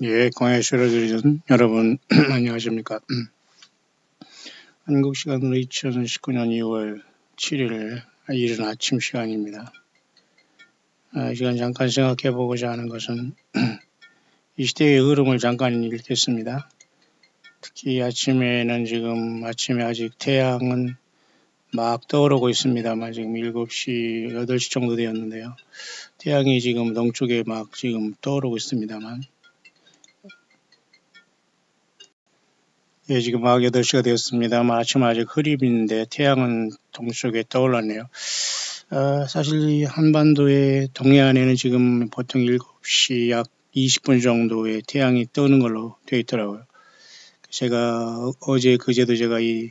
예, 광야시를 드리는 여러분, 안녕하십니까. 한국 시간으로 2019년 2월 7일 이른 아침 시간입니다. 이 시간 잠깐 생각해 보고자 하는 것은 이 시대의 흐름을 잠깐 읽겠습니다. 특히 아침에 아직 태양은 막 떠오르고 있습니다만 지금 7시, 8시 정도 되었는데요. 태양이 지금 동쪽에 막 지금 떠오르고 있습니다만 예, 지금 막 8시가 되었습니다만 아침 아직 흐립인데 태양은 동쪽에 떠올랐네요. 사실 이 한반도의 동해안에는 지금 보통 7시 약 20분 정도에 태양이 뜨는 걸로 되어 있더라고요. 제가 그제도 제가 이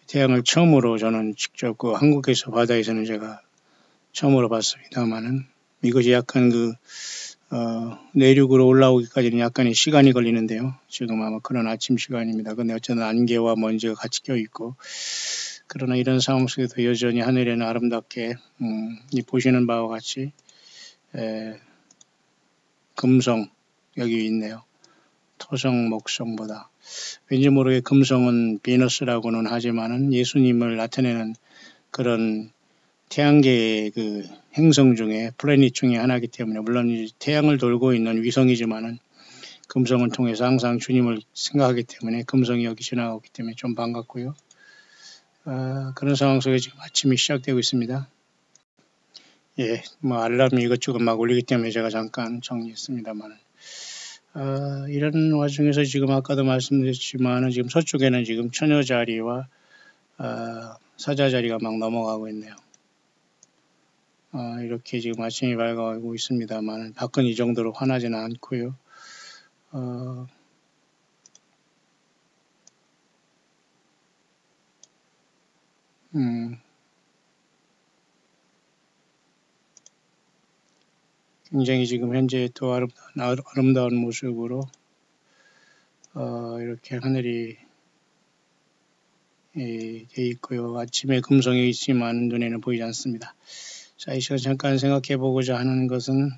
태양을 처음으로 저는 직접 한국에서 바다에서는 제가 처음으로 봤습니다만은 이것이 약간 내륙으로 올라오기까지는 약간의 시간이 걸리는데요. 지금 아마 그런 아침 시간입니다. 근데 어쨌든 안개와 먼지가 같이 껴있고, 그러나 이런 상황 속에도 여전히 하늘에는 아름답게, 이 보시는 바와 같이, 금성, 여기 있네요. 토성, 목성보다. 왠지 모르게 금성은 비너스라고는 하지만은 예수님을 나타내는 그런 태양계의 행성 중에 플래닛 중에 하나이기 때문에 물론 태양을 돌고 있는 위성이지만은 금성을 통해서 항상 주님을 생각하기 때문에 금성이 여기 지나가기 때문에 좀 반갑고요. 그런 상황 속에 지금 아침이 시작되고 있습니다. 예, 알람이 이것저것 막 울리기 때문에 제가 잠깐 정리했습니다만 이런 와중에서 지금 아까도 말씀드렸지만은 지금 서쪽에는 지금 처녀 자리와 사자 자리가 막 넘어가고 있네요. 이렇게 지금 아침이 밝아가고 있습니다만 밖은 이 정도로 환하지는 않고요. 굉장히 지금 현재 또 아름다운 모습으로 이렇게 하늘이 돼 있고요. 아침에 금성이 있지만 눈에는 보이지 않습니다. 자, 이 시간 잠깐 생각해 보고자 하는 것은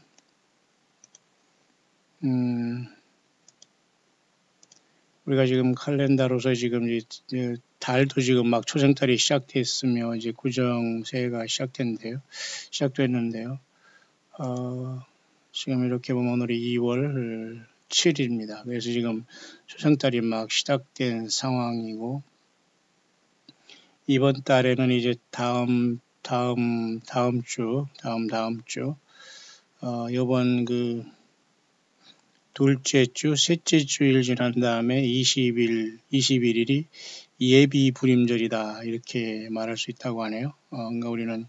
우리가 지금 칼렌더로서 지금 달도 지금 막 초생달이 시작됐으며 이제 구정세가 시작됐는데요. 지금 이렇게 보면 오늘이 2월 7일입니다. 그래서 지금 초생달이 막 시작된 상황이고 이번 달에는 이제 다음 주 이번 둘째 주, 셋째 주일 지난 다음에 21일이 예비 불임절이다 이렇게 말할 수 있다고 하네요. 그러니까 우리는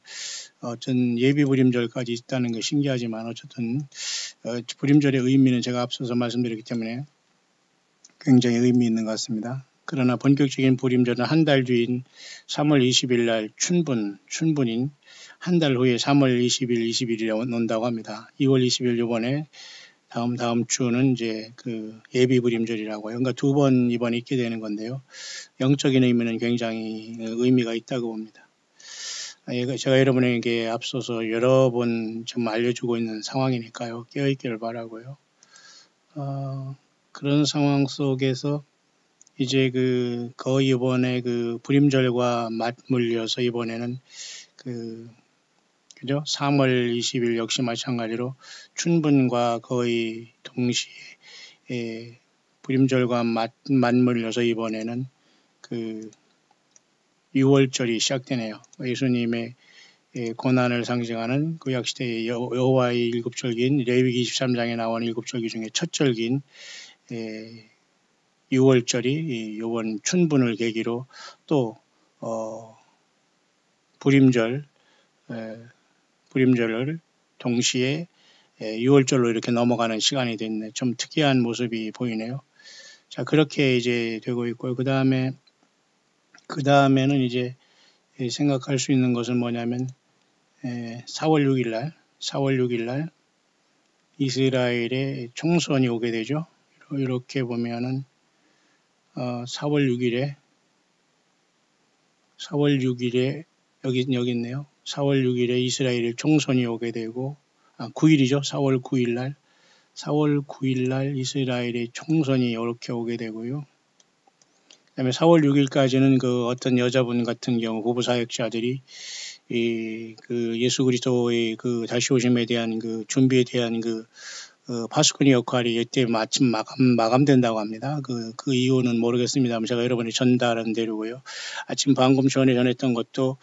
어떤 예비 불임절까지 있다는 게 신기하지만 어쨌든 불임절의 의미는 제가 앞서서 말씀드렸기 때문에 굉장히 의미 있는 것 같습니다. 그러나 본격적인 불임절은 한 달 뒤인 3월 20일 날 춘분인 한 달 후에 3월 20일, 21일에 논다고 합니다. 2월 20일 이번에 다음 주는 이제 예비 불임절이라고 해요. 그러니까 두 번 이번에 있게 되는 건데요. 영적인 의미는 굉장히 의미가 있다고 봅니다. 제가 여러분에게 앞서서 여러 번 좀 알려주고 있는 상황이니까요. 깨어있기를 바라고요. 그런 상황 속에서 이제 거의 이번에 불임절과 맞물려서 이번에는 그죠? 3월 20일 역시 마찬가지로 춘분과 거의 동시에 불임절과 맞물려서 이번에는 6월절이 시작되네요. 예수님의 고난을 상징하는 구약시대의 여호와의 7절기인 레위기 23장에 나오는 7절기 중에 첫 절기인 6월절이 이번 춘분을 계기로 또 불임절을 동시에 6월절로 이렇게 넘어가는 시간이 됐네. 좀 특이한 모습이 보이네요. 자, 그렇게 이제 되고 있고요. 그 다음에는 이제 생각할 수 있는 것은 뭐냐면 4월 6일 날 이스라엘의 총선이 오게 되죠. 이렇게 보면은 4월 6일에 여기 있네요. 4월 6일에 이스라엘의 총선이 오게 되고 9일이죠. 4월 9일 날 4월 9일 날 이스라엘의 총선이 이렇게 오게 되고요. 그다음에 4월 6일까지는 그 어떤 여자분 같은 경우 부부 사역자들이 그 예수 그리스도의 그 다시 오심에 대한 그 준비에 대한 그 파수꾼의 역할이 이때 마침 마감된다고 합니다. 그 이유는 모르겠습니다만 제가 여러분이 전달한 대로고요. 아침 방금 전했던 것도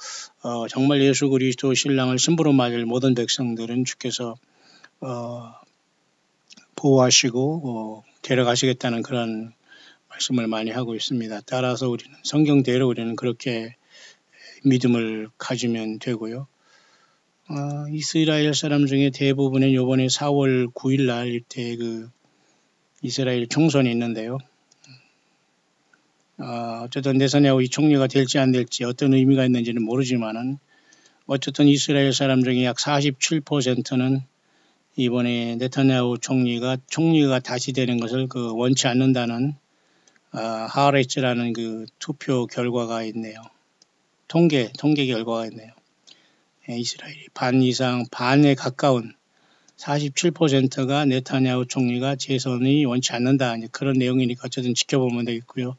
정말 예수 그리스도 신랑을 신부로 맞을 모든 백성들은 주께서 보호하시고 데려가시겠다는 그런 말씀을 많이 하고 있습니다. 따라서 우리는 성경대로 우리는 그렇게 믿음을 가지면 되고요. 이스라엘 사람 중에 대부분은 이번에 4월 9일 날 이때 그 이스라엘 총선이 있는데요. 어쨌든 네타냐후 이 총리가 될지 안 될지 어떤 의미가 있는지는 모르지만은 어쨌든 이스라엘 사람 중에 약 47%는 이번에 네타냐후 총리가 다시 되는 것을 원치 않는다는 하아레츠라는 그 투표 결과가 있네요. 통계 결과가 있네요. 이스라엘이 반에 가까운 47%가 네타냐후 총리가 재선이 원치 않는다. 그런 내용이니까 어쨌든 지켜보면 되겠고요.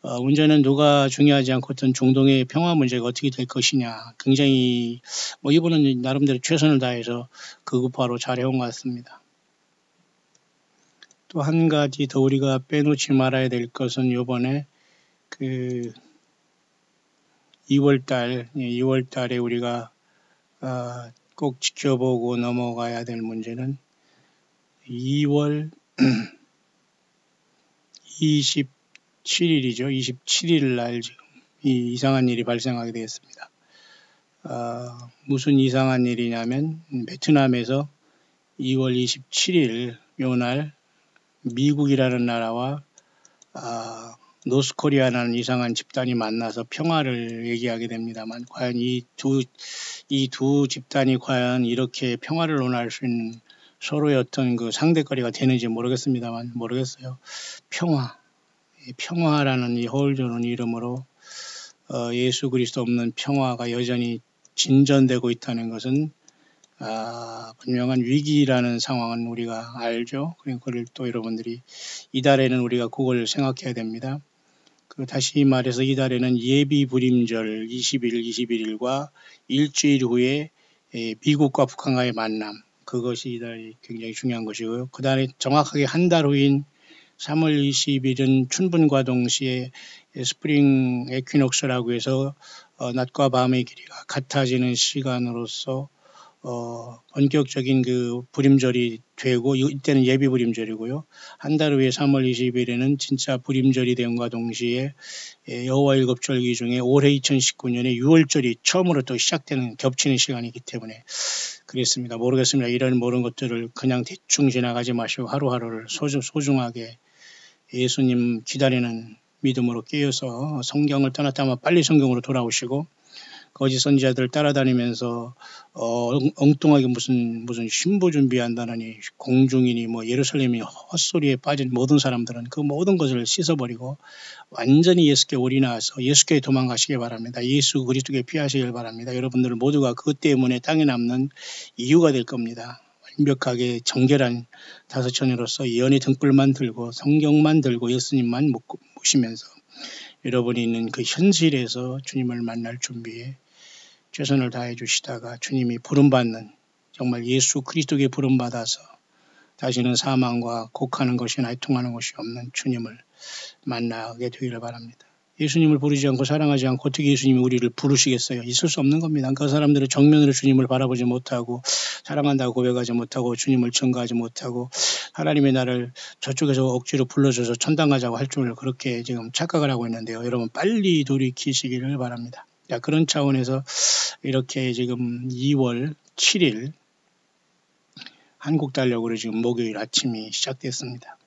문제는 누가 중요하지 않고 어떤 중동의 평화 문제가 어떻게 될 것이냐. 굉장히 이분은 나름대로 최선을 다해서 극우파로 잘해온 것 같습니다. 또 한 가지 더 우리가 빼놓지 말아야 될 것은 이번에 2월 달에 우리가 꼭 지켜보고 넘어가야 될 문제는 2월 27일이죠. 27일 날 지금 이상한 일이 발생하게 되었습니다. 무슨 이상한 일이냐면 베트남에서 2월 27일 요날 미국이라는 나라와 노스코리아라는 이상한 집단이 만나서 평화를 얘기하게 됩니다만 과연 이 두 집단이 과연 이렇게 평화를 논할 수 있는 서로의 어떤 그 상대거리가 되는지 모르겠어요. 평화라는 이 허울조는 이름으로 예수 그리스도 없는 평화가 여전히 진전되고 있다는 것은 분명한 위기라는 상황은 우리가 알죠. 그걸 또 여러분들이 이달에는 우리가 그걸 생각해야 됩니다. 다시 말해서 이달에는 예비 불임절 20일, 21일과 일주일 후에 미국과 북한과의 만남, 그것이 이달이 굉장히 중요한 것이고요. 그 다음에 정확하게 한 달 후인 3월 20일은 춘분과 동시에 스프링 에퀴녹스라고 해서 낮과 밤의 길이가 같아지는 시간으로서 본격적인 그 불임절이 되고 이때는 예비 불임절이고요. 한 달 후에 3월 20일에는 진짜 불임절이 됨과 동시에 여호와 일곱절기 중에 올해 2019년에 6월절이 처음으로 또 시작되는 겹치는 시간이기 때문에 그랬습니다. 모르겠습니다. 이런 모든 것들을 그냥 대충 지나가지 마시고 하루하루를 소중하게 예수님 기다리는 믿음으로 깨어서 성경을 떠났다면 빨리 성경으로 돌아오시고 거짓 선지자들 따라다니면서 엉뚱하게 무슨 신부 준비한다느니 공중이니 예루살렘이 헛소리에 빠진 모든 사람들은 그 모든 것을 씻어버리고 완전히 예수께 올인하여서 예수께 도망가시기 바랍니다. 예수 그리스도께 피하시길 바랍니다. 여러분들 모두가 그것 때문에 땅에 남는 이유가 될 겁니다. 완벽하게 정결한 다섯처녀로서 예언의 등불만 들고 성경만 들고 예수님만 모시면서 여러분이 있는 그 현실에서 주님을 만날 준비에 최선을 다해 주시다가 주님이 부름받는 정말 예수 그리스도께 부름받아서 다시는 사망과 곡하는 것이나 애통하는 것이 없는 주님을 만나게 되기를 바랍니다. 예수님을 부르지 않고 사랑하지 않고 어떻게 예수님이 우리를 부르시겠어요? 있을 수 없는 겁니다. 그 사람들은 정면으로 주님을 바라보지 못하고 사랑한다고 고백하지 못하고 주님을 증거하지 못하고 하나님의 나를 저쪽에서 억지로 불러줘서 천당 가자고 할 줄 그렇게 지금 착각을 하고 있는데요. 여러분 빨리 돌이키시기를 바랍니다. 자, 그런 차원에서 이렇게 지금 2월 7일 한국 달력으로 지금 목요일 아침이 시작됐습니다.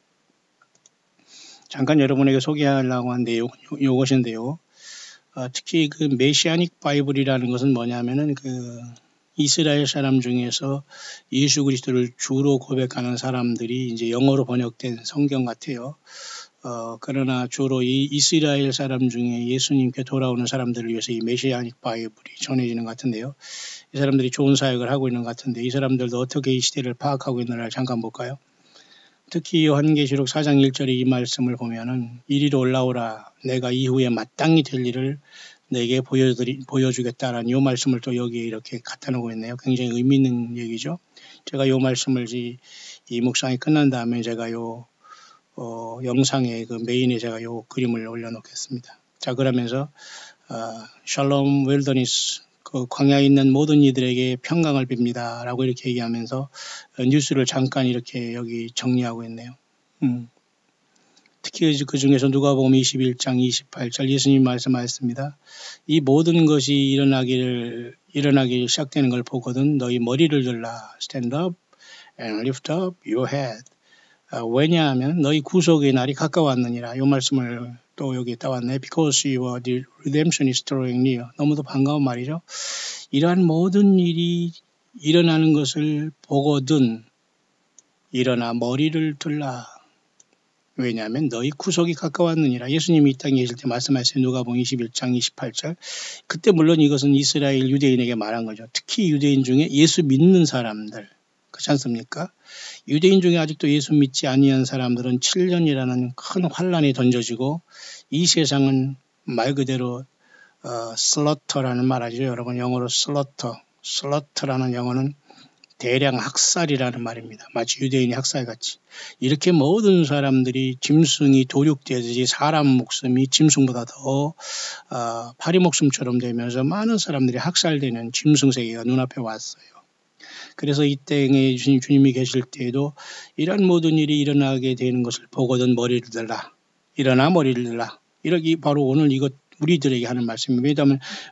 잠깐 여러분에게 소개하려고 한 내용 이것인데요. 특히 그 메시아닉 바이블이라는 것은 뭐냐면은 이스라엘 사람 중에서 예수 그리스도를 주로 고백하는 사람들이 이제 영어로 번역된 성경 같아요. 그러나 주로 이 이스라엘 사람 중에 예수님께 돌아오는 사람들을 위해서 이 메시아닉 바이블이 전해지는 것 같은데요. 이 사람들이 좋은 사역을 하고 있는 것 같은데 이 사람들도 어떻게 이 시대를 파악하고 있는지를 잠깐 볼까요? 특히 요한계시록 4장 1절의 이 말씀을 보면은 이리로 올라오라 내가 이후에 마땅히 될 일을 내게 보여주겠다라는 이 말씀을 또 여기에 이렇게 갖다 놓고 있네요. 굉장히 의미 있는 얘기죠. 제가 이 말씀을 이 묵상이 끝난 다음에 제가 영상에 그 메인에 제가 요 그림을 올려놓겠습니다. 자, 그러면서 샬롬 웰더니스 그 광야에 있는 모든 이들에게 평강을 빕니다. 라고 이렇게 얘기하면서 뉴스를 잠깐 이렇게 여기 정리하고 있네요. 특히 그 중에서 누가복음 21장 28절 예수님 말씀하셨습니다. 이 모든 것이 일어나기 시작되는 걸 보거든 너희 머리를 들라. Stand up and lift up your head. 왜냐하면 너희 구속의 날이 가까웠느니라. 이 말씀을 또 여기 따왔네. Because your redemption is drawing near. 너무도 반가운 말이죠. 이러한 모든 일이 일어나는 것을 보거든 일어나 머리를 들라. 왜냐하면 너희 구속이 가까웠느니라. 예수님이 이 땅에 계실 때 말씀하셨어요. 누가복음 21장 28절. 그때 물론 이것은 이스라엘 유대인에게 말한 거죠. 특히 유대인 중에 예수 믿는 사람들. 그렇지 않습니까? 유대인 중에 아직도 예수 믿지 아니한 사람들은 7년이라는 큰 환란이 던져지고 이 세상은 말 그대로 슬러터라는 말하죠. 여러분 영어로 슬러터라는 영어는 대량 학살이라는 말입니다. 마치 유대인이 학살같이. 이렇게 모든 사람들이 짐승이 도륙되듯이 사람 목숨이 짐승보다 더 파리 목숨처럼 되면서 많은 사람들이 학살되는 짐승 세계가 눈앞에 왔어요. 그래서 이 땅에 주님이 계실 때에도 이런 모든 일이 일어나게 되는 것을 보거든 머리를 들라. 일어나 머리를 들라. 이렇게 바로 오늘 이것 우리들에게 하는 말씀입니다.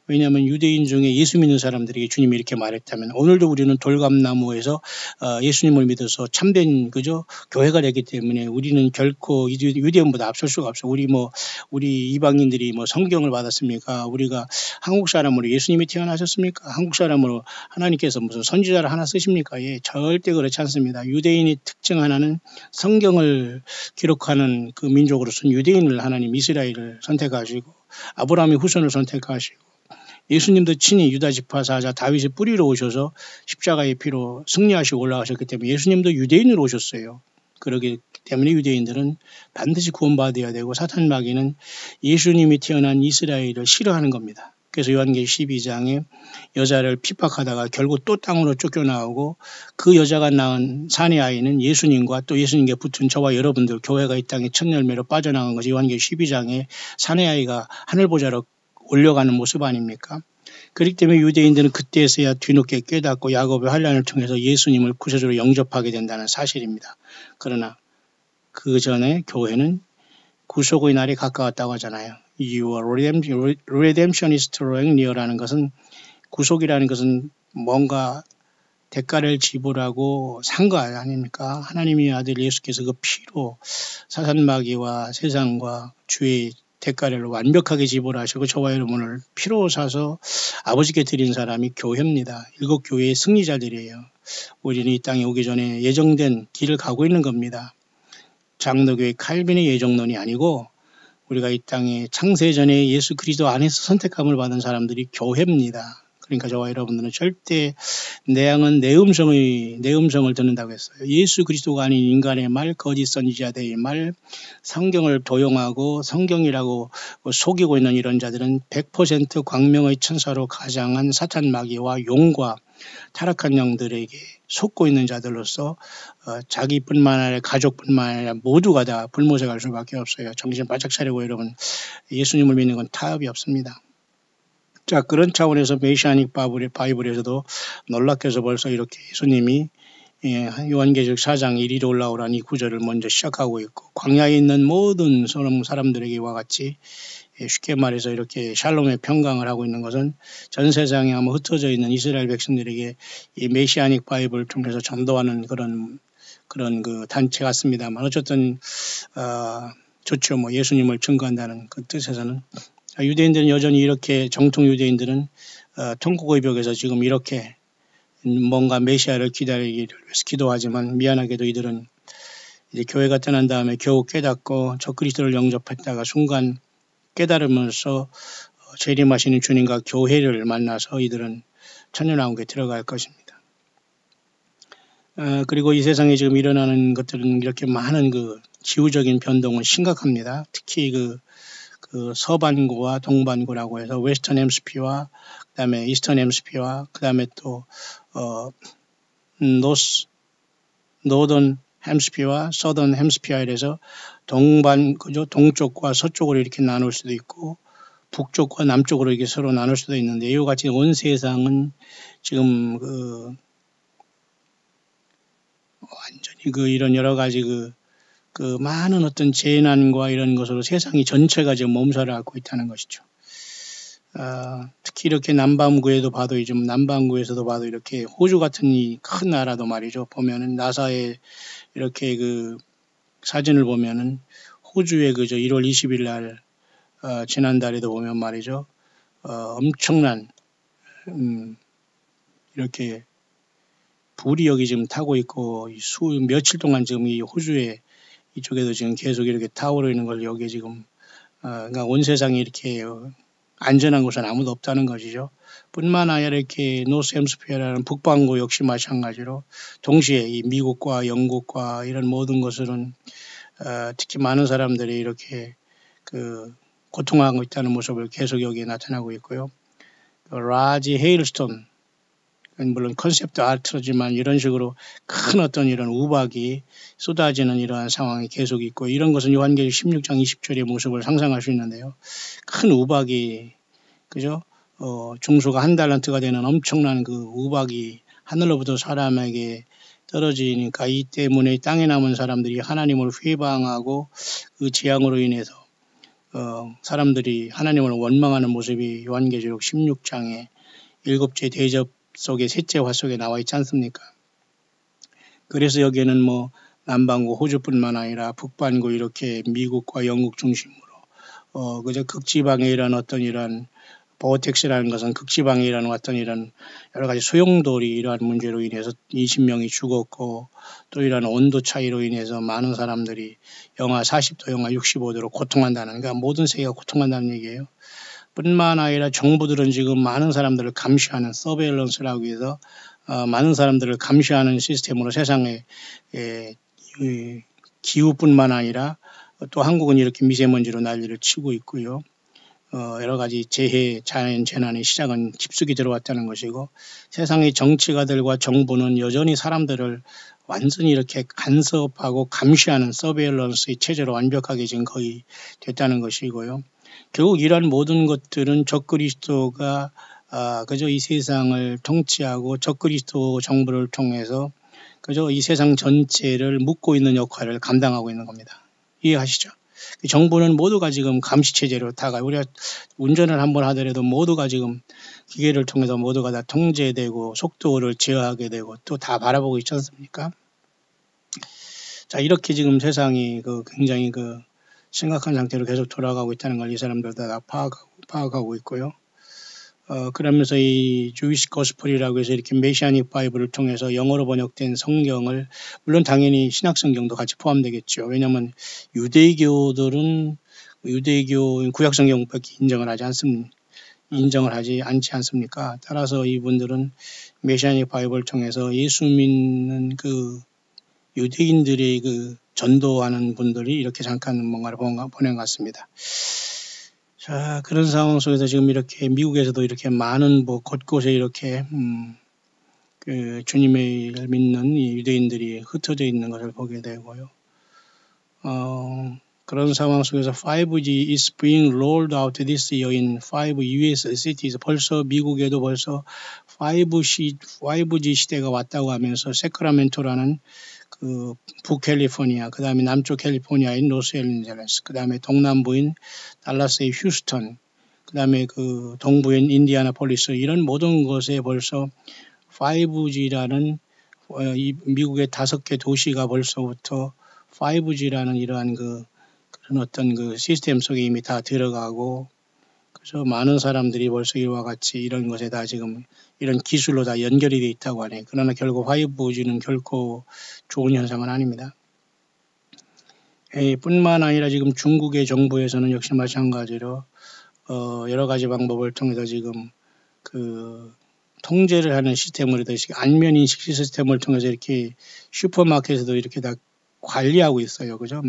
왜냐하면 유대인 중에 예수 믿는 사람들에게 주님이 이렇게 말했다면 오늘도 우리는 돌감나무에서 예수님을 믿어서 참된 교회가 되기 때문에 우리는 결코 유대인보다 앞설 수가 없어. 우리 이방인들이 성경을 받았습니까? 우리가 한국 사람으로 예수님이 태어나셨습니까? 한국 사람으로 하나님께서 무슨 선지자를 하나 쓰십니까? 예, 절대 그렇지 않습니다. 유대인의 특징 하나는 성경을 기록하는 그 민족으로서는 유대인을 하나님 이스라엘을 선택하시고 아브라함의 후손을 선택하시고 예수님도 친히 유다 지파 사자 다윗의 뿌리로 오셔서 십자가의 피로 승리하시고 올라가셨기 때문에 예수님도 유대인으로 오셨어요. 그렇기 때문에 유대인들은 반드시 구원받아야 되고 사탄 마귀는 예수님이 태어난 이스라엘을 싫어하는 겁니다. 그래서 요한계시록 12장에 여자를 핍박하다가 결국 또 땅으로 쫓겨나오고 그 여자가 낳은 사내 아이는 예수님과 또 예수님께 붙은 저와 여러분들 교회가 이 땅에 첫 열매로 빠져나간 것이 요한계시록 12장에 사내 아이가 하늘보좌로 올려가는 모습 아닙니까? 그렇기 때문에 유대인들은 그때서야 뒤늦게 깨닫고 야곱의 환란을 통해서 예수님을 구세주로 영접하게 된다는 사실입니다. 그러나 그 전에 교회는 구속의 날이 가까웠다고 하잖아요. Your redemption is drawing near라는 것은 구속이라는 것은 뭔가 대가를 지불하고 산 거 아닙니까? 하나님의 아들 예수께서 그 피로 사탄 마귀와 세상과 죄의 대가를 완벽하게 지불하시고 저와 여러분을 피로 사서 아버지께 드린 사람이 교회입니다. 7교회의 승리자들이에요. 우리는 이 땅에 오기 전에 예정된 길을 가고 있는 겁니다. 장로교회 칼빈의 예정론이 아니고 우리가 이 땅에 창세전에 예수 그리스도 안에서 선택함을 받은 사람들이 교회입니다. 그러니까 저와 여러분들은 절대 내 양은 내 음성을 듣는다고 했어요. 예수 그리스도가 아닌 인간의 말, 거짓 선지자들의 말, 성경을 도용하고 성경이라고 속이고 있는 이런 자들은 100% 광명의 천사로 가장한 사탄 마귀와 용과 타락한 영들에게 속고 있는 자들로서 자기뿐만 아니라 가족뿐만 아니라 모두가 다 불못에 갈 수밖에 없어요. 정신 바짝 차리고 여러분 예수님을 믿는 건 타협이 없습니다. 자, 그런 차원에서 메시아닉 바이블에서도 놀랍게도 벌써 이렇게 예수님이 요한계시록 4장 이리로 올라오라는 이 구절을 먼저 시작하고 있고 광야에 있는 모든 사람들에게와 같이 쉽게 말해서 이렇게 샬롬의 평강을 하고 있는 것은 전 세상에 아마 흩어져 있는 이스라엘 백성들에게 이 메시아닉 바이블을 통해서 전도하는 그런 그 단체 같습니다만 어쨌든 좋죠. 예수님을 증거한다는 그 뜻에서는 유대인들은 여전히 이렇게 정통 유대인들은 통곡의 벽에서 지금 이렇게 뭔가 메시아를 기다리기를 위해서 기도하지만 미안하게도 이들은 이제 교회가 떠난 다음에 겨우 깨닫고 저 그리스도를 영접했다가 순간 깨달으면서 재림하시는 주님과 교회를 만나서 이들은 천년왕국에 들어갈 것입니다. 그리고 이 세상에 지금 일어나는 것들은 이렇게 많은 그 기후적인 변동은 심각합니다. 특히 그 서반구와 동반구라고 해서 웨스턴 햄스피어와 그다음에 이스턴 햄스피어와 그다음에 또 노던 햄스피어와 서던 햄스피어에 이래서 그죠? 동쪽과 서쪽으로 이렇게 나눌 수도 있고 북쪽과 남쪽으로 이렇게 서로 나눌 수도 있는데 이와 같이 온 세상은 지금 완전히 이런 여러 가지 그 많은 어떤 재난과 이런 것으로 세상이 전체가 지금 몸살을 앓고 있다는 것이죠. 특히 이렇게 남반구에도 봐도 좀 남반구에서도 봐도 이렇게 호주 같은 이 큰 나라도 말이죠. 보면은 나사의 이렇게 그 사진을 보면은 호주의 그저 1월 20일 날 지난달에도 보면 말이죠. 엄청난 이렇게 불이 여기 지금 타고 있고 며칠 동안 지금 이 호주에 이쪽에도 지금 계속 이렇게 타오르 있는 걸 여기에 지금 그러니까 온 세상이 이렇게 안전한 곳은 아무도 없다는 것이죠. 뿐만 아니라 이렇게 노스 햄스피어라는 북반구 역시 마찬가지로 동시에 이 미국과 영국과 이런 모든 것들은 특히 많은 사람들이 이렇게 고통하고 있다는 모습을 계속 여기에 나타나고 있고요. 라지 헤일스톤, 물론 컨셉트 아트지만 이런 식으로 큰 어떤 이런 우박이 쏟아지는 이러한 상황이 계속 있고 이런 것은 요한계시록 16장 20절의 모습을 상상할 수 있는데요. 큰 우박이 그죠? 중수가 1달란트가 되는 엄청난 그 우박이 하늘로부터 사람에게 떨어지니까 이 때문에 땅에 남은 사람들이 하나님을 회방하고 그 재앙으로 인해서 사람들이 하나님을 원망하는 모습이 요한계시록 16장에 7째 대접 속에 셋째 화 속에 나와 있지 않습니까? 그래서 여기에는 뭐 남반구 호주뿐만 아니라 북반구 이렇게 미국과 영국 중심으로 그저 극지방에 이런 어떤 이런 보어텍스라는 것은 극지방에 이런 어떤 이런 여러 가지 소용돌이 이러한 문제로 인해서 20명이 죽었고 또 이런 온도 차이로 인해서 많은 사람들이 영하 40도, 영하 65도로 고통한다는 그러니까 모든 세계가 고통한다는 얘기예요. 뿐만 아니라 정부들은 지금 많은 사람들을 감시하는 서베일런스라고 해서 많은 사람들을 감시하는 시스템으로 세상에 기후뿐만 아니라 또 한국은 이렇게 미세먼지로 난리를 치고 있고요. 여러 가지 자연 재난의 시작은 깊숙이 들어왔다는 것이고 세상의 정치가들과 정부는 여전히 사람들을 완전히 이렇게 간섭하고 감시하는 서베일런스의 체제로 완벽하게 지금 거의 됐다는 것이고요. 결국 이러한 모든 것들은 적그리스도가 그저 이 세상을 통치하고 적그리스도 정부를 통해서 그저 이 세상 전체를 묶고 있는 역할을 감당하고 있는 겁니다. 이해하시죠? 정부는 모두가 지금 감시체제로 우리가 운전을 한번 하더라도 모두가 지금 기계를 통해서 모두가 다 통제되고 속도를 제어하게 되고 또 다 바라보고 있지 않습니까? 자, 이렇게 지금 세상이 굉장히 심각한 상태로 계속 돌아가고 있다는 걸 이 사람들 다 파악하고 있고요. 그러면서 이 주위시 거스플이라고 해서 이렇게 메시아닉 바이블을 통해서 영어로 번역된 성경을 물론 당연히 신약 성경도 같이 포함되겠죠. 왜냐하면 유대교들은 유대교 구약 성경밖에 인정을 하지 않지 않습니까? 따라서 이분들은 메시아닉 바이블을 통해서 예수 믿는 유대인들의 전도하는 분들이 이렇게 잠깐 뭔가를 보낸 것 같습니다. 자, 그런 상황 속에서 지금 이렇게 미국에서도 이렇게 많은 곳곳에 이렇게 주님을 믿는 이 유대인들이 흩어져 있는 것을 보게 되고요. 그런 상황 속에서 5G is being rolled out this year in 5 US cities. 벌써 미국에도 벌써 5G 시대가 왔다고 하면서 세크라멘토라는 북캘리포니아, 그 다음에 남쪽 캘리포니아인 로스앤젤레스, 그 다음에 동남부인 달라스의 휴스턴, 그 다음에 동부인 인디아나폴리스 이런 모든 곳에 벌써 5G라는 미국의 5개 도시가 벌써부터 5G라는 이러한 그런 어떤 시스템 속에 이미 다 들어가고 그래서 많은 사람들이 벌써 이와 같이 이런 것에 다 지금 이런 기술로 다 연결이 되어 있다고 하네요. 그러나 결국 5G는 결코 좋은 현상은 아닙니다. 뿐만 아니라 지금 중국의 정부에서는 역시 마찬가지로 여러 가지 방법을 통해서 지금 통제를 하는 시스템으로 안면 인식 시스템을 통해서 이렇게 슈퍼마켓에도 이렇게 다 관리하고 있어요. 그죠?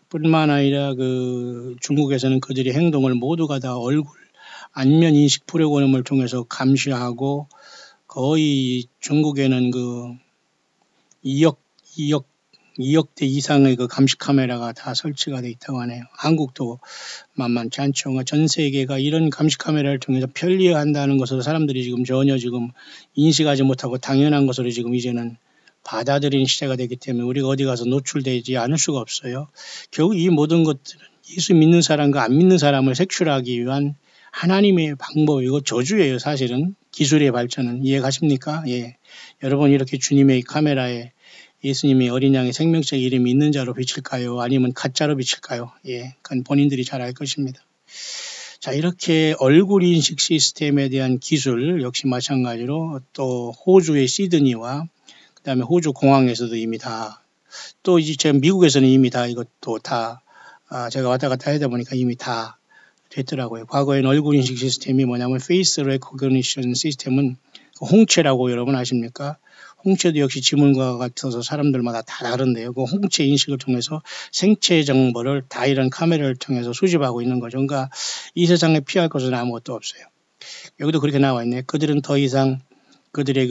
뿐만 아니라 그 중국에서는 그들의 행동을 모두가 다 얼굴 안면 인식 프로그램을 통해서 감시하고 거의 중국에는 그 2억대 이상의 그 감시 카메라가 다 설치가 돼 있다고 하네요. 한국도 만만치 않죠. 전 세계가 이런 감시 카메라를 통해서 편리한다는 것을 사람들이 지금 전혀 지금 인식하지 못하고 당연한 것으로 지금 이제는 받아들이는 시대가 되기 때문에 우리가 어디 가서 노출되지 않을 수가 없어요. 결국 이 모든 것들은 예수 믿는 사람과 안 믿는 사람을 색출하기 위한 하나님의 방법이고 저주예요. 사실은 기술의 발전은. 이해가십니까? 예. 여러분 이렇게 주님의 카메라에 예수님이 어린 양의 생명책 이름이 있는 자로 비칠까요? 아니면 가짜로 비칠까요? 예, 그건 본인들이 잘 알 것입니다. 자, 이렇게 얼굴 인식 시스템에 대한 기술 역시 마찬가지로 또 호주의 시드니와 그 다음에 호주 공항에서도 이미 다 또 이제 미국에서는 이미 다 이것도 다 제가 왔다 갔다 하다 보니까 이미 다 됐더라고요. 과거에는 얼굴 인식 시스템이 뭐냐면 페이스 레코그니션 시스템은 홍채라고 여러분 아십니까? 홍채도 역시 지문과 같아서 사람들마다 다 다른데요. 그 홍채 인식을 통해서 생체 정보를 다 이런 카메라를 통해서 수집하고 있는 거죠. 그러니까 이 세상에 피할 것은 아무것도 없어요. 여기도 그렇게 나와 있네. 그들은 더 이상 그들의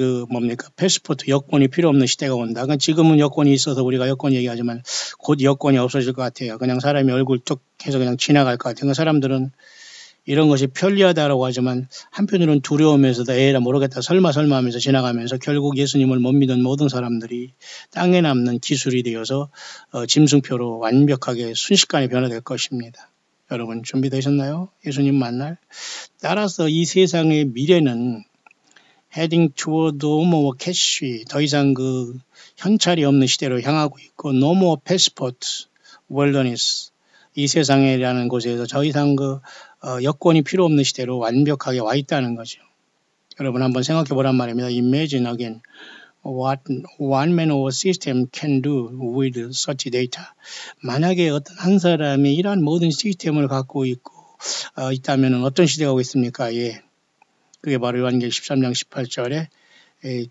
패스포트 여권이 필요 없는 시대가 온다. 그러니까 지금은 여권이 있어서 우리가 여권 얘기하지만 곧 여권이 없어질 것 같아요. 그냥 사람이 얼굴 뚝 해서 그냥 지나갈 것 같아요. 그러니까 사람들은 이런 것이 편리하다라고 하지만 한편으로는 두려우면서도 에라 모르겠다 설마 하면서 지나가면서 결국 예수님을 못 믿은 모든 사람들이 땅에 남는 기술이 되어서 짐승표로 완벽하게 순식간에 변화될 것입니다. 여러분 준비되셨나요? 예수님 만날? 따라서 이 세상의 미래는 heading toward no more cash, 더 이상 그 현찰이 없는 시대로 향하고 있고 no more passport, wilderness, 이 세상이라는 곳에서 더 이상 그 여권이 필요 없는 시대로 완벽하게 와 있다는 거죠. 여러분 한번 생각해 보란 말입니다. Imagine again what one man or system can do with such data. 만약에 어떤 한 사람이 이러한 모든 시스템을 갖고 있다면 어떤 시대가 오겠습니까? 예. 그게 바로 요한계시록 13장 18절에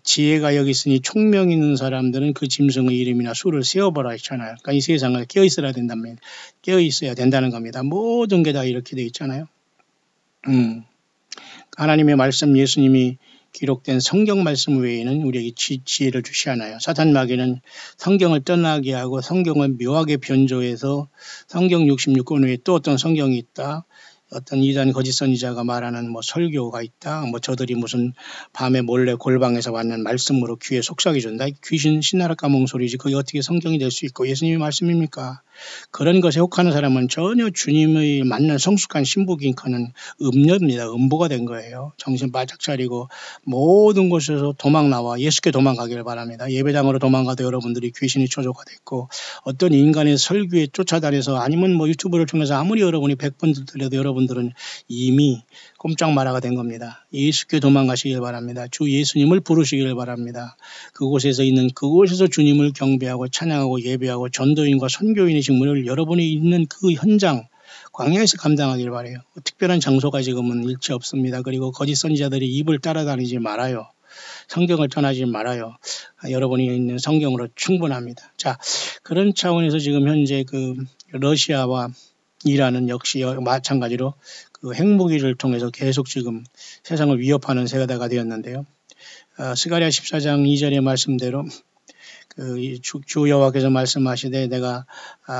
지혜가 여기 있으니 총명 있는 사람들은 그 짐승의 이름이나 수를 세어보라 했잖아요. 그러니까 이 세상을 깨어있어야 된답니다. 깨어있어야 된다는 겁니다. 모든 게 다 이렇게 돼 있잖아요. 하나님의 말씀, 예수님이 기록된 성경 말씀 외에는 우리에게 지혜를 주시 않아요. 사탄 마귀는 성경을 떠나게 하고 성경을 묘하게 변조해서 성경 66권 외에 또 어떤 성경이 있다. 어떤 이단 거짓 선지자가 말하는 설교가 있다. 저들이 무슨 밤에 몰래 골방에서 받는 말씀으로 귀에 속삭이 준다. 귀신 신나라 까먹은 소리지. 그게 어떻게 성경이 될 수 있고 예수님의 말씀입니까? 그런 것에 혹하는 사람은 전혀 주님의 맞는 성숙한 신부긴커는 음녀입니다. 음보가 된 거예요. 정신 바짝 차리고 모든 곳에서 도망 나와 예수께 도망가기를 바랍니다. 예배당으로 도망가도 여러분들이 귀신이 초조가 됐고 어떤 인간의 설교에 쫓아다녀서 아니면 유튜브를 통해서 아무리 여러분이 100번 들려도 여러분들은 이미 꼼짝 마라가 된 겁니다. 예수께 도망가시길 바랍니다. 주 예수님을 부르시길 바랍니다. 그곳에서 주님을 경배하고 찬양하고 예배하고 전도인과 선교인의 직무를 여러분이 있는 그 현장 광야에서 감당하길 바라요. 특별한 장소가 지금은 일체 없습니다. 그리고 거짓 선지자들이 입을 따라다니지 말아요. 성경을 떠나지 말아요. 여러분이 있는 성경으로 충분합니다. 자, 그런 차원에서 지금 현재 러시아와 이란은 역시 마찬가지로 핵무기를 통해서 계속 지금 세상을 위협하는 세대가 되었는데요. 스가랴 14장 2절의 말씀대로 주 여호와께서 말씀하시되 내가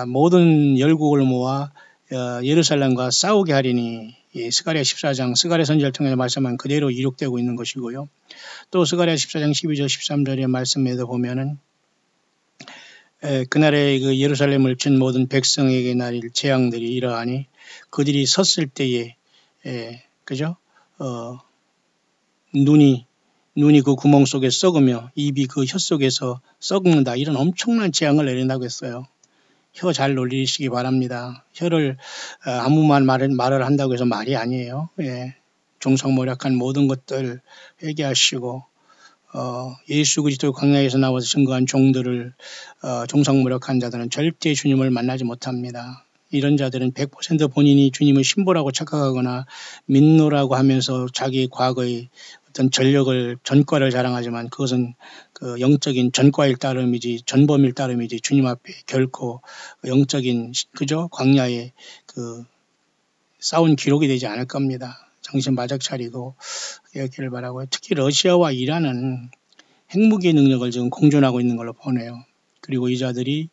모든 열국을 모아 예루살렘과 싸우게 하리니 스가랴 14장 스가랴 선지자를 통해 말씀한 그대로 이룩되고 있는 것이고요. 또 스가랴 14장 12절 13절의 말씀에도 보면은 그날에 예루살렘을 친 모든 백성에게 날일 재앙들이 이러하니 그들이 섰을 때에 그죠? 눈이 그 구멍 속에 썩으며 입이 그 혀 속에서 썩는다. 이런 엄청난 재앙을 내린다고 했어요. 혀 잘 놀리시기 바랍니다. 혀를 아무 말을 한다고 해서 말이 아니에요. 예. 종성모략한 모든 것들 회개하시고 예수 그리스도 광야에서 나와서 증거한 종들을 종성모략한 자들은 절대 주님을 만나지 못합니다. 이런 자들은 100% 본인이 주님의 신보라고 착각하거나 믿노라고 하면서 자기의 과거의 어떤 전과를 자랑하지만 그것은 그 영적인 전과일 따름이지 전범일 따름이지 주님 앞에 결코 영적인 그저 광야에 그 싸운 기록이 되지 않을 겁니다. 정신 바짝 차리고 되었기를 바라고요. 특히 러시아와 이란은 핵무기 능력을 지금 공존하고 있는 걸로 보네요. 그리고 이 자들이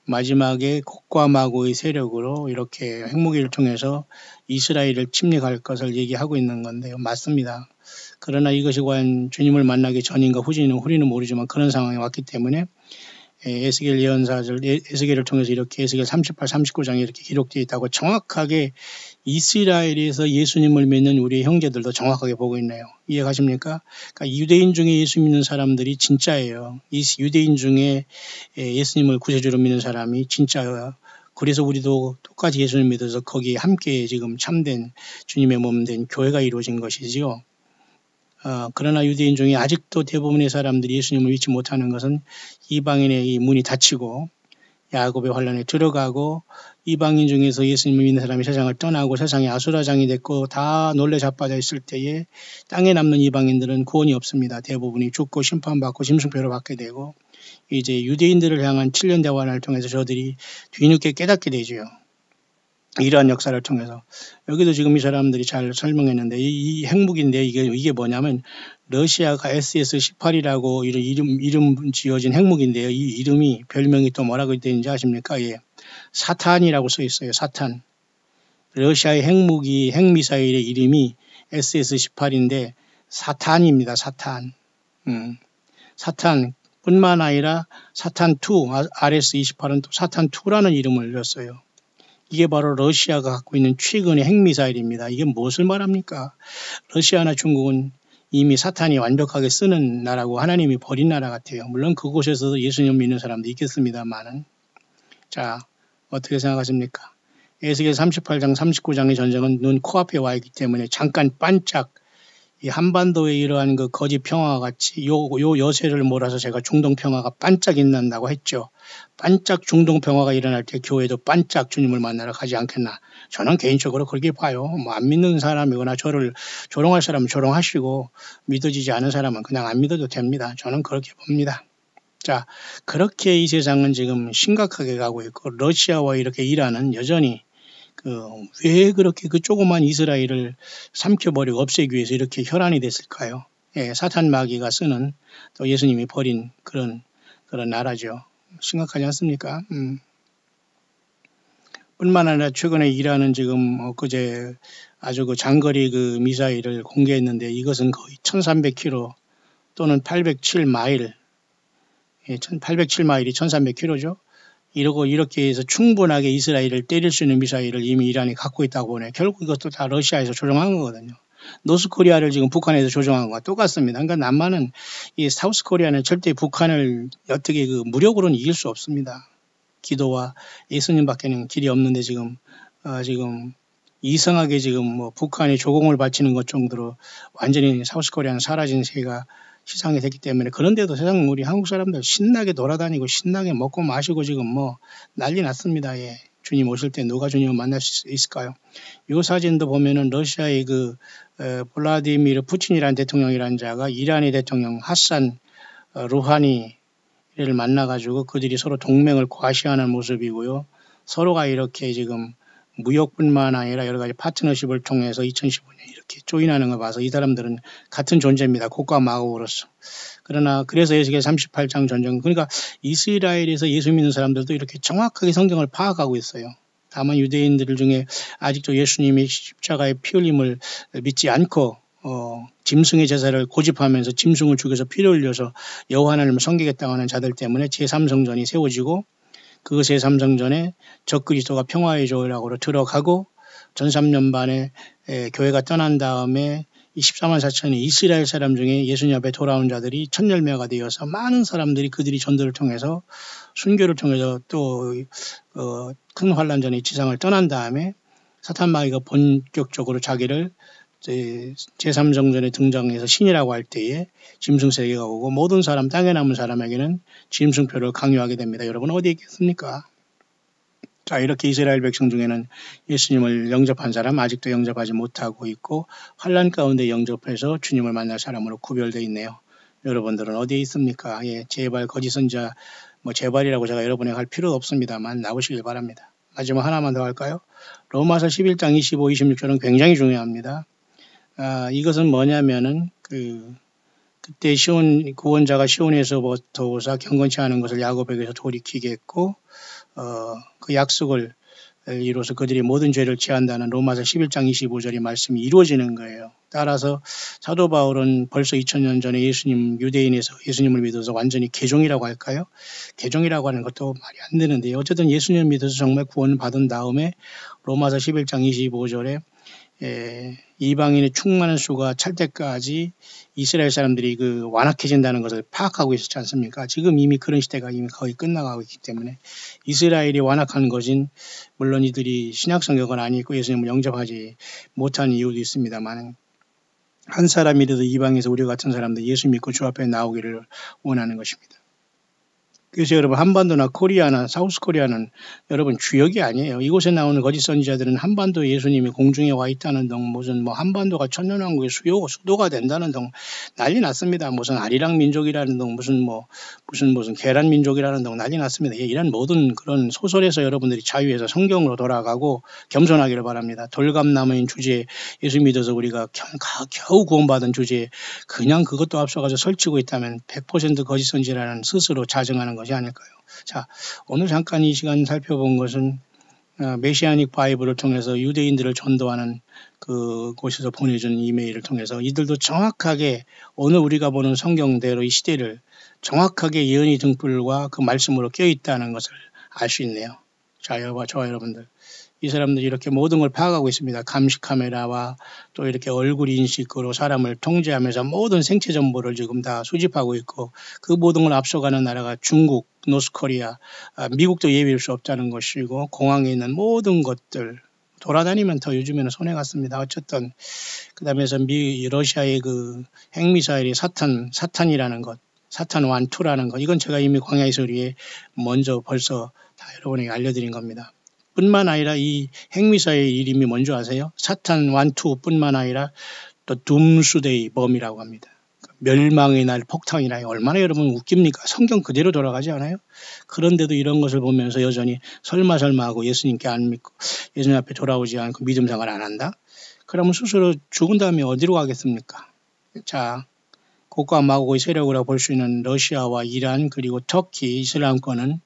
마지막에 곡과 마고의 세력으로 이렇게 핵무기를 통해서 이스라엘을 침략할 것을 얘기하고 있는 건데요. 맞습니다. 그러나 이것이 과연 주님을 만나기 전인가 후진은 우리는 모르지만 그런 상황이 왔기 때문에 에스겔 예언사절 에스겔을 통해서 이렇게 에스겔 38, 39장에 이렇게 기록되어 있다고 정확하게 이스라엘에서 예수님을 믿는 우리의 형제들도 정확하게 보고 있네요. 이해가십니까? 그러니까 유대인 중에 예수 믿는 사람들이 진짜예요. 이 유대인 중에 예수님을 구세주로 믿는 사람이 진짜예요. 그래서 우리도 똑같이 예수님 믿어서 거기에 함께 지금 참된 주님의 몸 된 교회가 이루어진 것이지요. 그러나 유대인 중에 아직도 대부분의 사람들이 예수님을 믿지 못하는 것은 이방인의 이 문이 닫히고 야곱의 환란에 들어가고 이방인 중에서 예수님을 믿는 사람이 세상을 떠나고 세상이 아수라장이 됐고 다 놀래 자빠져 있을 때에 땅에 남는 이방인들은 구원이 없습니다. 대부분이 죽고 심판받고 짐승표를 받게 되고 이제 유대인들을 향한 7년 대환을 통해서 저들이 뒤늦게 깨닫게 되죠. 이러한 역사를 통해서 여기도 지금 이 사람들이 잘 설명했는데 이 핵무기인데 이게 뭐냐면 러시아가 SS-18이라고 이름 지어진 핵무기인데요. 이 이름이 별명이 또 뭐라고 되는지 아십니까? 예. 사탄이라고 써 있어요. 사탄. 러시아의 핵무기 핵미사일의 이름이 SS-18인데 사탄입니다. 사탄. 사탄뿐만 아니라 사탄2 RS-28은 또 사탄2라는 이름을 줬어요. 이게 바로 러시아가 갖고 있는 최근의 핵미사일입니다. 이게 무엇을 말합니까? 러시아나 중국은 이미 사탄이 완벽하게 쓰는 나라고 하나님이 버린 나라 같아요. 물론 그곳에서도 예수님 믿는 사람도 있겠습니다만은. 자, 어떻게 생각하십니까? 에스겔 38장, 39장의 전쟁은 눈 코앞에 와 있기 때문에 잠깐 반짝 이 한반도의 이러한 그 거짓 평화와 같이 요 여세를 몰아서 제가 중동 평화가 반짝 일어난다고 했죠. 반짝 중동 평화가 일어날 때 교회도 반짝 주님을 만나러 가지 않겠나. 저는 개인적으로 그렇게 봐요. 뭐 안 믿는 사람이거나 저를 조롱할 사람은 조롱하시고 믿어지지 않은 사람은 그냥 안 믿어도 됩니다. 저는 그렇게 봅니다. 자, 그렇게 이 세상은 지금 심각하게 가고 있고 러시아와 이렇게 이란은 여전히 왜 그렇게 그 조그만 이스라엘을 삼켜버리고 없애기 위해서 이렇게 혈안이 됐을까요? 예, 사탄 마귀가 쓰는 또 예수님이 버린 그런 나라죠. 심각하지 않습니까? 뿐만 아니라 최근에 이란은 지금 그제 아주 그 장거리 그 미사일을 공개했는데 이것은 거의 1300km 또는 807마일, 예, 807마일이 1300km죠. 이렇게 해서 충분하게 이스라엘을 때릴 수 있는 미사일을 이미 이란이 갖고 있다고 보네. 결국 이것도 다 러시아에서 조종한 거거든요. 노스코리아를 지금 북한에서 조종한 거와 똑같습니다. 그러니까 남한은 이 사우스코리아는 절대 북한을 어떻게 그 무력으로는 이길 수 없습니다. 기도와 예수님밖에는 길이 없는데 지금 이상하게 지금 뭐 북한이 조공을 바치는 것 정도로 완전히 사우스코리아는 사라진 세가 시상이 됐기 때문에 그런데도 세상 우리 한국 사람들 신나게 돌아다니고 신나게 먹고 마시고 지금 뭐 난리 났습니다. 예. 주님 오실 때 누가 주님을 만날 수 있을까요? 이 사진도 보면은 러시아의 블라디미르 푸틴이라는 대통령이라는 자가 이란의 대통령 하산 루하니를 만나가지고 그들이 서로 동맹을 과시하는 모습이고요. 서로가 이렇게 지금 무역뿐만 아니라 여러 가지 파트너십을 통해서 2015년 이렇게 조인하는 걸 봐서 이 사람들은 같은 존재입니다. 곡과 마곡으로서. 그러나 그래서 에스겔 38장 전쟁, 그러니까 이스라엘에서 예수 믿는 사람들도 이렇게 정확하게 성경을 파악하고 있어요. 다만 유대인들 중에 아직도 예수님이 십자가의 피 흘림을 믿지 않고 짐승의 제사를 고집하면서 짐승을 죽여서 피를 흘려서 여호와 하나님을 섬기겠다고 하는 자들 때문에 제3성전이 세워지고 그 제3성전에 적그리스도가 평화의 조약으로 들어가고 전 3년 반에 교회가 떠난 다음에 24만 4천의 이스라엘 사람 중에 예수님 앞에 돌아온 자들이 천열매가 되어서 많은 사람들이 그들이 전도를 통해서 순교를 통해서 또 큰 환란전의 지상을 떠난 다음에 사탄 마귀가 본격적으로 자기를 제3성전에 등장해서 신이라고 할 때에 짐승세계가 오고 모든 사람, 땅에 남은 사람에게는 짐승표를 강요하게 됩니다. 여러분 어디에 있겠습니까? 자, 이렇게 이스라엘 백성 중에는 예수님을 영접한 사람 아직도 영접하지 못하고 있고 환난 가운데 영접해서 주님을 만날 사람으로 구별되어 있네요. 여러분들은 어디에 있습니까? 예, 제발 거짓 선지자 제발이라고 제가 여러분에게 할 필요도 없습니다만 나오시길 바랍니다. 마지막 하나만 더 할까요? 로마서 11장 25, 26절은 굉장히 중요합니다. 이것은 뭐냐면은 그때 구원자가 시온에서부터 오사 경건치 않은 것을 야곱에게서 돌이키게 했고 그 약속을 이로써 그들이 모든 죄를 지한다는 로마서 11장 25절의 말씀이 이루어지는 거예요. 따라서 사도 바울은 벌써 2000년 전에 유대인에서 예수님을 믿어서 완전히 개종이라고 할까요? 개종이라고 하는 것도 말이 안 되는데요. 어쨌든 예수님을 믿어서 정말 구원을 받은 다음에 로마서 11장 25절에 이방인의 충만한 수가 찰 때까지 이스라엘 사람들이 완악해진다는 것을 파악하고 있었지 않습니까? 지금 이미 그런 시대가 이미 거의 끝나가고 있기 때문에 이스라엘이 완악한 것인 물론 이들이 신약 성경은 아니고 예수님을 영접하지 못한 이유도 있습니다만 한 사람이라도 이방에서 우리 같은 사람들 예수 믿고 주 앞에 나오기를 원하는 것입니다. 그래서 여러분 한반도나 코리아나 사우스 코리아는 여러분 주역이 아니에요. 이곳에 나오는 거짓 선지자들은 한반도 예수님이 공중에 와 있다는 등 무슨 한반도가 천년왕국의 수도가 된다는 등 난리 났습니다. 무슨 아리랑 민족이라는 등 무슨 계란 민족이라는 등 난리 났습니다. 이런 모든 그런 소설에서 여러분들이 자유해서 성경으로 돌아가고 겸손하기를 바랍니다. 돌감나무인 주제에 예수 믿어서 우리가 겨우 구원받은 주제에 그냥 그것도 앞서가서 설치고 있다면 100% 거짓 선지자라는 스스로 자정하는 것이 아닐까요? 자, 오늘 잠깐 이 시간 살펴본 것은 메시아닉 바이블을 통해서 유대인들을 전도하는 그곳에서 보내준 이메일을 통해서 이들도 정확하게 오늘 우리가 보는 성경대로 이 시대를 정확하게 예언의 등불과 그 말씀으로 껴있다는 것을 알 수 있네요. 자, 저와 여러분들. 이 사람들이 이렇게 모든 걸 파악하고 있습니다. 감시 카메라와 또 이렇게 얼굴 인식으로 사람을 통제하면서 모든 생체 정보를 지금 다 수집하고 있고 그 모든 걸 앞서가는 나라가 중국, 노스코리아, 미국도 예비할 수 없다는 것이고 공항에 있는 모든 것들 돌아다니면 더 요즘에는 손해 같습니다. 어쨌든 그 다음에서 러시아의 핵미사일이 사탄이라는 것, 사탄 1, 2라는 것 이건 제가 이미 광야의 소리에 먼저 벌써 다 여러분에게 알려드린 겁니다. 뿐만 아니라 이 핵미사일 이름이 뭔지 아세요? 사탄 1, 2뿐만 아니라 또 둠스데이 범이라고 합니다. 멸망의 날 폭탄이라 얼마나 여러분 웃깁니까? 성경 그대로 돌아가지 않아요? 그런데도 이런 것을 보면서 여전히 설마 하고 예수님께 안 믿고 예수님 앞에 돌아오지 않고 믿음 생활 안 한다? 그러면 스스로 죽은 다음에 어디로 가겠습니까? 자, 고가 마고의 세력이라고 볼 수 있는 러시아와 이란 그리고 터키 이슬람권은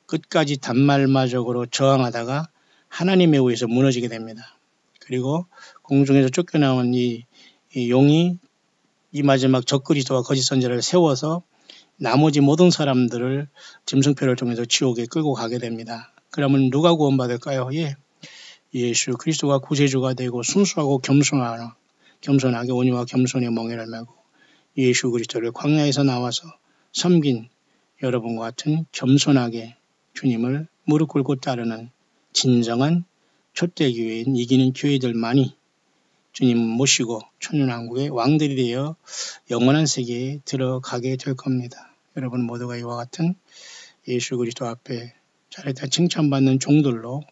끝까지 단말마적으로 저항하다가 하나님에 의해서 무너지게 됩니다. 그리고 공중에서 쫓겨나온 이 용이 이 마지막 적그리스도와 거짓 선지자를 세워서 나머지 모든 사람들을 짐승표를 통해서 지옥에 끌고 가게 됩니다. 그러면 누가 구원받을까요? 예수 그리스도가 구세주가 되고 순수하고 겸손하게 온유와 겸손의 멍에를 메고 예수 그리스도를 광야에서 나와서 섬긴 여러분과 같은 겸손하게 주님을 무릎 꿇고 따르는 진정한 촛대교회인 이기는 교회들만이 주님 모시고 천년왕국의 왕들이 되어 영원한 세계에 들어가게 될 겁니다. 여러분 모두가 이와 같은 예수 그리스도 앞에 잘했다 칭찬받는 종들로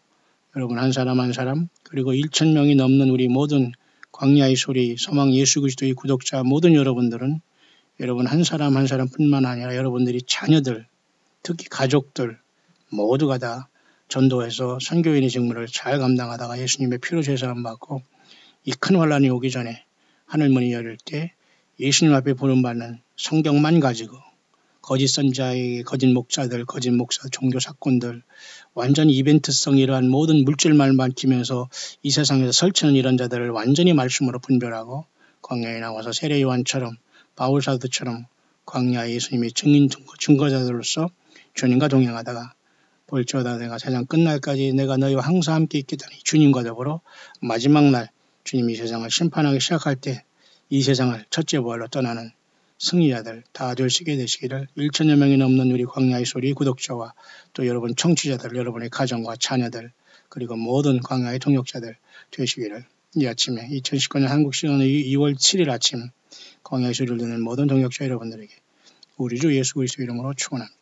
여러분 한 사람 한 사람 그리고 1,000명이 넘는 우리 모든 광야의 소리 소망 예수 그리스도의 구독자 모든 여러분들은 여러분 한 사람 한 사람뿐만 아니라 여러분들이 자녀들 특히 가족들 모두가 다 전도해서 선교인의 직무를 잘 감당하다가 예수님의 피로 제사함 받고 이 큰 환란이 오기 전에 하늘문이 열릴 때 예수님 앞에 부름받는 성경만 가지고 거짓 선지자의 거짓 목사들, 거짓 목사, 종교 사건들 완전히 이벤트성 이러한 모든 물질만 밝히면서 이 세상에서 설치는 이런 자들을 완전히 말씀으로 분별하고 광야에 나와서 세례 요한처럼 바울 사도처럼 광야에 예수님의 증거자들로서 주님과 동행하다가 볼지어다 내가 세상 끝날까지 내가 너희와 항상 함께 있겠다니 주님과 더불어 마지막 날 주님이 세상을 심판하기 시작할 때 이 세상을 첫째 부활로 떠나는 승리자들 다 되시게 되시기를 1,000여 명이 넘는 우리 광야의 소리 구독자와 또 여러분 청취자들 여러분의 가정과 자녀들 그리고 모든 광야의 동역자들 되시기를 이 아침에 2019년 한국 시간의 2월 7일 아침 광야의 소리를 듣는 모든 동역자 여러분들에게 우리 주 예수 그리스도 이름으로 축원합니다.